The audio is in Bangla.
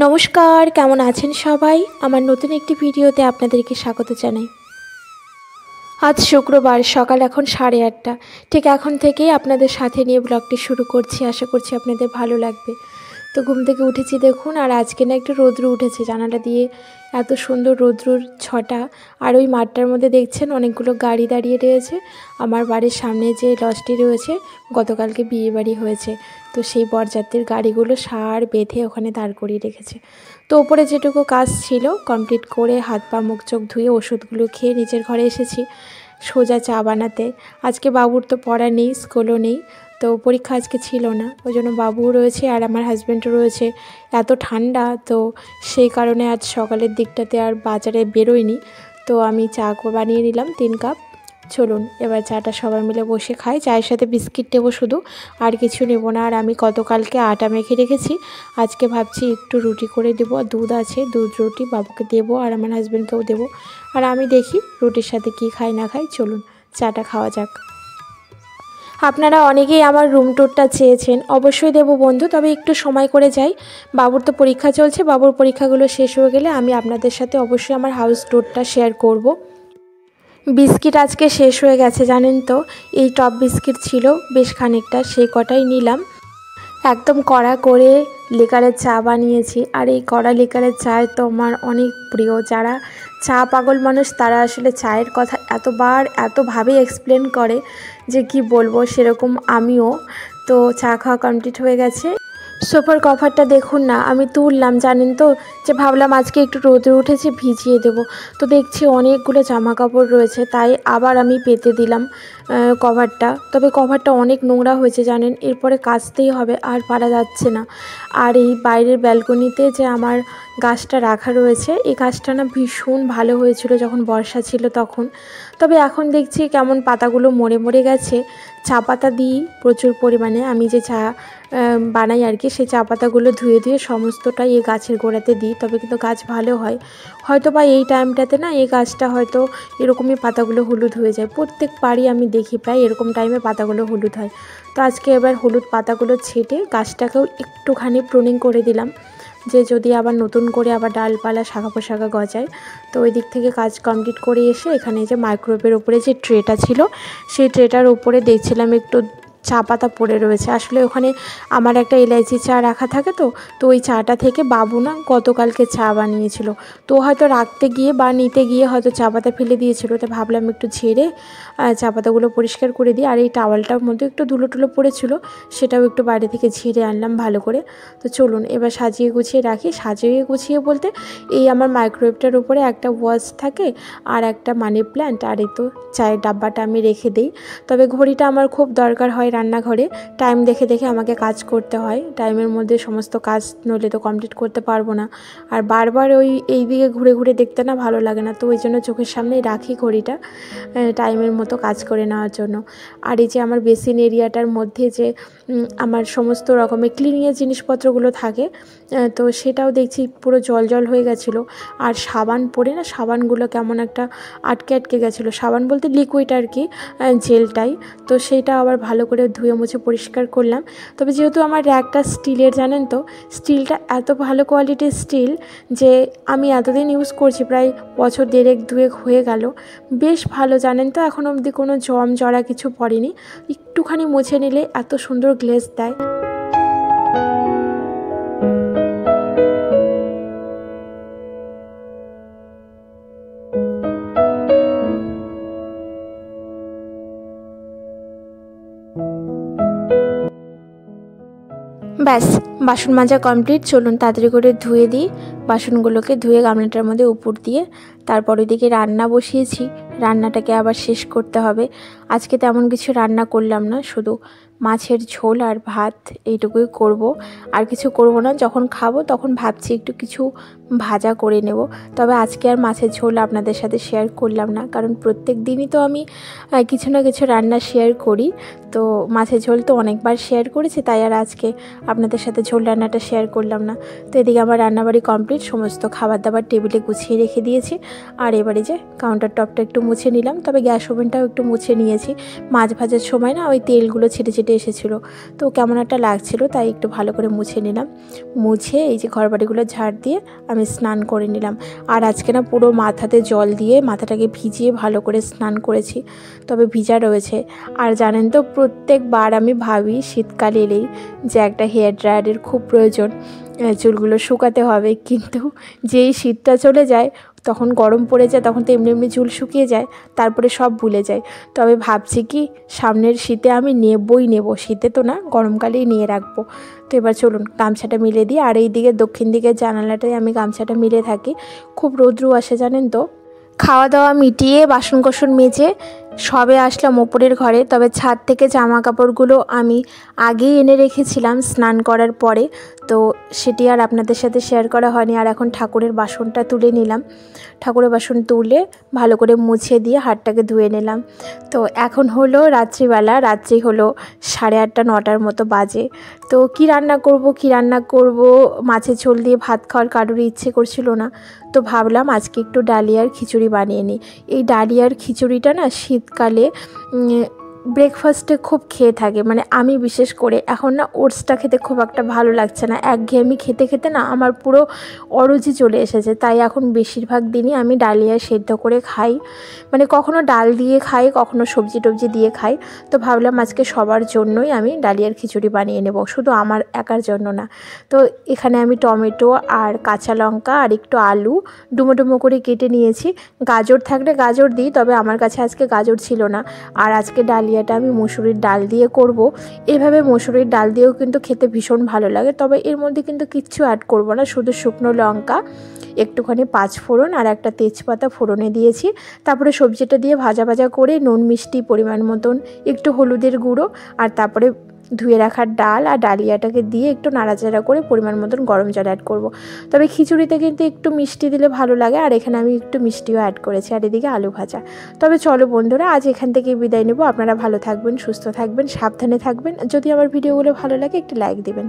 নমস্কার, কেমন আছেন সবাই? আমার নতুন একটি ভিডিওতে আপনাদেরকে স্বাগত জানাই। আজ শুক্রবার, সকাল এখন 8:30। ঠিক এখন থেকেই আপনাদের সাথে নিয়ে ব্লগটি শুরু করছি। আশা করছি আপনাদের ভালো লাগবে। তো ঘুম থেকে উঠেছি দেখুন, আর আজকে না একটু রৌদ্র উঠেছে, জানালা দিয়ে এত সুন্দর রৌদ্রুর ছটা। আর ওই মাঠটার মধ্যে দেখছেন অনেকগুলো গাড়ি দাঁড়িয়ে রয়েছে। আমার বাড়ির সামনে যে লজটি রয়েছে, গতকালকে বিয়ে বাড়ি হয়েছে, তো সেই বরযাত্রীর গাড়িগুলো সার বেঁধে ওখানে দাঁড় করিয়ে রেখেছে। তো ওপরে যেটুকু কাজ ছিল কমপ্লিট করে হাত পা মুখ চোখ ধুয়ে ওষুধগুলো খেয়ে নিজের ঘরে এসেছি সোজা চা বানাতে। আজকে বাবুর তো পড়া নেই, স্কুলও নেই, তো পরীক্ষা আজকে ছিল না, ওই জন্য বাবুও রয়েছে আর আমার হাজব্যান্ডও রয়েছে। এত ঠান্ডা, তো সেই কারণে আজ সকালের দিকটাতে আর বাজারে বেরোয়নি। তো আমি চা বানিয়ে নিলাম 3 কাপ। চলুন এবার চাটা সবাই মিলে বসে খাই। চায়ের সাথে বিস্কিট নেবো শুধু, আর কিছু নেব না। আর আমি গতকালকে আটা মেখে রেখেছি, আজকে ভাবছি একটু রুটি করে দেবো। আর দুধ আছে, দুধ রুটি বাবুকে দেবো আর আমার হাজব্যান্ডকেও দেবো। আর আমি দেখি রুটির সাথে কি খাই না খাই। চলুন চাটা খাওয়া যাক। আপনারা অনেকেই আমার রুম ট্যুরটা চেয়েছেন, অবশ্যই দেবো বন্ধু, তবে একটু সময় করে যাই। বাবুর তো পরীক্ষা চলছে, বাবুর পরীক্ষাগুলো শেষ হয়ে গেলে আমি আপনাদের সাথে অবশ্যই আমার হাউস ট্যুরটা শেয়ার করব। বিস্কিট আজকে শেষ হয়ে গেছে জানেন তো, এই টপ বিস্কিট ছিল বেশ খানিকটা, সেই কটাই নিলাম। একদম কড়া করে লিকারের চা বানিয়েছি, আর এই কড়া লিকারের চায় তো আমার অনেক প্রিয়। যারা চা পাগল মানুষ তারা আসলে চায়ের কথা এতবার এতভাবে এক্সপ্লেন করে যে কি বলবো, সেরকম আমিও। তো চা খাওয়া কমপ্লিট হয়ে গেছে। সোফার কভারটা দেখুন না, আমি তুললাম জানেন তো, যে ভাবলাম আজকে একটু রোদে উঠেছে ভিজিয়ে দেবো। তো দেখছি অনেকগুলো জামা কাপড় রয়েছে, তাই আবার আমি পেতে দিলাম কভারটা। তবে কভারটা অনেক নোংরা হয়েছে জানেন, এরপরে কাচতেই হবে, আর পারা যাচ্ছে না। আর এই বাইরের ব্যালকনিতে যে আমার গাছটা রাখা রয়েছে, এই গাছটা না ভীষণ ভালো হয়েছিল যখন বর্ষা ছিল তখন। তবে এখন দেখছি কেমন পাতাগুলো মরে মরে গেছে। চা পাতা দিই প্রচুর পরিমাণে, আমি যে চা বানাই আর কি, সেই চা পাতাগুলো ধুয়ে ধুয়ে সমস্তটাই এই গাছের গোড়াতে দিই, তবে কিন্তু গাছ ভালো হয়। হয়তো বা এই টাইমটাতে না এই গাছটা হয়তো এরকমই পাতাগুলো হলুদ হয়ে যায়। প্রত্যেকবারই আমি দেখি প্রায় এরকম টাইমে পাতাগুলো হলুদ হয়। তো আজকে এবার হলুদ পাতাগুলো ছেটে গাছটাকেও একটুখানি প্রুনিং করে দিলাম, যে যদি আবার নতুন করে আবার ডালপালা শাখা পোশাখা গজায়। তো ওই দিক থেকে কাজ কমপ্লিট করে এসে এখানে যে মাইক্রোওয়েভের ওপরে যে ট্রেটা ছিল, সেই ট্রেটার ওপরে দেখছিলাম একটু চা পাতা পড়ে রয়েছে। আসলে ওখানে আমার একটা এলাইচি চা রাখা থাকে, তো ওই চাটা থেকে বাবু না গতকালকে চা বানিয়েছিল, তো হয়তো রাখতে গিয়ে বা নিতে গিয়ে হয়তো চা পাতা ফেলে দিয়েছিল। তো ভাবলাম একটু ঝেড়ে চা পাতাগুলো পরিষ্কার করে দিই। আর এই টাওয়ালটার মধ্যে একটু ধুলো টুলো পড়েছিল, সেটাও একটু বাইরে থেকে ঝেড়ে আনলাম ভালো করে। তো চলুন এবার সাজিয়ে গুছিয়ে রাখি। সাজিয়ে গুছিয়ে বলতে এই আমার মাইক্রোওয়েভটার উপরে একটা ওয়াচ থাকে আর একটা মানি প্ল্যান্ট, আর এই তো চায়ের ডাব্বাটা আমি রেখে দিই। তবে ঘড়িটা আমার খুব দরকার হয় রান্নাঘরে, টাইম দেখে দেখে আমাকে কাজ করতে হয়। টাইমের মধ্যে সমস্ত কাজ নইলে তো কমপ্লিট করতে পারবো না। আর বারবার এই দিকে ঘুরে ঘুরে দেখতে না ভালো লাগে না, তো ওই জন্য চোখের সামনেই রাখি ঘড়িটা, টাইমের মতো কাজ করে নেওয়ার জন্য। আর এই যে আমার বেসিন এরিয়াটার মধ্যে যে আমার সমস্ত রকমের ক্লিনিংয়ের জিনিসপত্রগুলো থাকে, তো সেটাও দেখছি পুরো জল জল হয়ে গেছিলো। আর সাবান পরে না সাবানগুলো কেমন একটা আটকে আটকে গেছিলো, সাবান বলতে লিকুইড আর কি, জেলটাই। তো সেইটা আবার ভালো করে ধুয়ে মুছে পরিষ্কার করলাম। তবে যেহেতু আমার র্যাকটা স্টিলের জানেন তো, স্টিলটা এত ভালো কোয়ালিটির স্টিল যে আমি এতদিন ইউজ করছি, প্রায় বছর 1.5-2 হয়ে গেল, বেশ ভালো জানেন তো। এখনও অবধি কোনো জম জড়া কিছু পড়েনি, একটুখানি মুছে নিলে এত সুন্দর গ্লেজ দেয়। ব্যাস, বাসন মাজা কমপ্লিট। চলুন তাড়াতাড়ি করে ধুয়ে দিই বাসনগুলোকে, ধুয়ে গামলাটার মধ্যে উপর দিয়ে। তারপর ওইদিকে রান্না বসিয়েছি, রান্নাটাকে আবার শেষ করতে হবে। আজকে তেমন কিছু রান্না করলাম না, শুধু মাছের ঝোল আর ভাত এইটুকুই করব, আর কিছু করব না। যখন খাবো তখন ভাবছি একটু কিছু ভাজা করে নেব। তবে আজকে আর মাছের ঝোল আপনাদের সাথে শেয়ার করলাম না, কারণ প্রত্যেক দিনই তো আমি কিছু না কিছু রান্না শেয়ার করি। তো মাছের ঝোল তো অনেকবার শেয়ার করেছি, তাই আর আজকে আপনাদের সাথে ঝোল রান্নাটা শেয়ার করলাম না। তো এদিকে আমার রান্নাবাড়ি কমপ্লিট, সমস্ত খাবার দাবার টেবিলে গুছিয়ে রেখে দিয়েছি। আর এবারে যে কাউন্টার টপটা একটু মুছে নিলাম, তবে গ্যাস ওভেনটাও একটু মুছে নিয়েছি। মাছ ভাজার সময় না ওই তেলগুলো ছিটে ছিটে কেটে এসেছিলো, তো কেমন একটা লাগছিল, তাই একটু ভালো করে মুছে নিলাম। মুছে এই যে ঘরবাড়িগুলো ঝাড় দিয়ে আমি স্নান করে নিলাম। আর আজকে না পুরো মাথাতে জল দিয়ে মাথাটাকে ভিজিয়ে ভালো করে স্নান করেছি, তবে ভিজা রয়েছে। আর জানেন তো, প্রত্যেকবার আমি ভাবি শীতকাল এলেই যে একটা হেয়ার ড্রায়ারের খুব প্রয়োজন, চুলগুলো শুকাতে হবে, কিন্তু যেই শীতটা চলে যায় তখন গরম পড়ে যায়, তখন তো এমনি এমনি চুল শুকিয়ে যায়, তারপরে সব ভুলে যায়। তবে ভাবছি কি সামনের শীতে আমি নেব, শীতে তো না, গরমকালেই নিয়ে রাখবো। তো এবার চলুন গামছাটা মিলে দিই। আর এই দিকে দক্ষিণ দিকের জানালাটায় আমি গামছাটা মিলে থাকি, খুব রৌদ্র আসে জানেন তো। খাওয়া দাওয়া মিটিয়ে বাসন কোসন মেজে সবে আসলাম ওপরের ঘরে, তবে ছাদ থেকে জামা কাপড়গুলো আমি আগেই এনে রেখেছিলাম স্নান করার পরে, তো সেটি আর আপনাদের সাথে শেয়ার করা হয়নি। আর এখন ঠাকুরের বাসনটা তুলে নিলাম, ঠাকুরের বাসন তুলে ভালো করে মুছে দিয়ে হাতটাকে ধুয়ে নিলাম। তো এখন হলো রাত্রিবেলা, রাত্রি হলো 8:30 9টার মতো বাজে। তো কি রান্না করব, মাছের ঝোল দিয়ে ভাত খাওয়ার কারোরই ইচ্ছে করছিল না, তো ভাবলাম আজকে একটু ডালিয়ার খিচুড়ি বানিয়ে নিই। এই ডালিয়ার খিচুড়িটা না শীতকালে ব্রেকফাস্টে খুব খেয়ে থাকে, মানে আমি বিশেষ করে। এখন না ওটসটা খেতে খুব একটা ভালো লাগছে না, একঘেয়েমি খেতে খেতে না আমার পুরো অরুচি চলে এসেছে, তাই এখন বেশিরভাগ দিনই আমি ডালিয়া সেদ্ধ করে খাই, মানে কখনো ডাল দিয়ে খাই, কখনো সবজি টবজি দিয়ে খাই। তো ভাবলাম আজকে সবার জন্যই আমি ডালিয়ার খিচুড়ি বানিয়ে নেব, শুধু আমার একার জন্য না। তো এখানে আমি টমেটো আর কাঁচা লঙ্কা আর একটু আলু ডুমো ডুমো করে কেটে নিয়েছি। গাজর থাকলে গাজর দিই, তবে আমার কাছে আজকে গাজর ছিল না। আর আজকে ডালিয়াটা আমি মসুরির ডাল দিয়ে করব। এভাবে মসুরির ডাল দিয়েও কিন্তু খেতে ভীষণ ভালো লাগে, তবে এর মধ্যে কিন্তু কিচ্ছু অ্যাড করব না, শুধু শুকনো লঙ্কা, একটুখানি 5 ফোড়ন আর একটা তেজপাতা ফোড়নে দিয়েছি। তারপরে সবজিটা দিয়ে ভাজা ভাজা করে নুন মিষ্টি পরিমাণ মতন, একটু হলুদের গুঁড়ো, আর তারপরে ধুয়ে রাখার ডাল আর ডালিয়াটাকে দিয়ে একটু নাড়াচাড়া করে পরিমাণ মতন গরম জল অ্যাড করব। তবে খিচুড়িতে কিন্তু একটু মিষ্টি দিলে ভালো লাগে, আর এখানে আমি একটু মিষ্টিও অ্যাড করেছি, আর এদিকে আলু ভাজা। তবে চলো বন্ধুরা, আজ এখান থেকে বিদায় নেব। আপনারা ভালো থাকবেন, সুস্থ থাকবেন, সাবধানে থাকবেন। যদি আমার ভিডিওগুলো ভালো লাগে একটু লাইক দিবেন।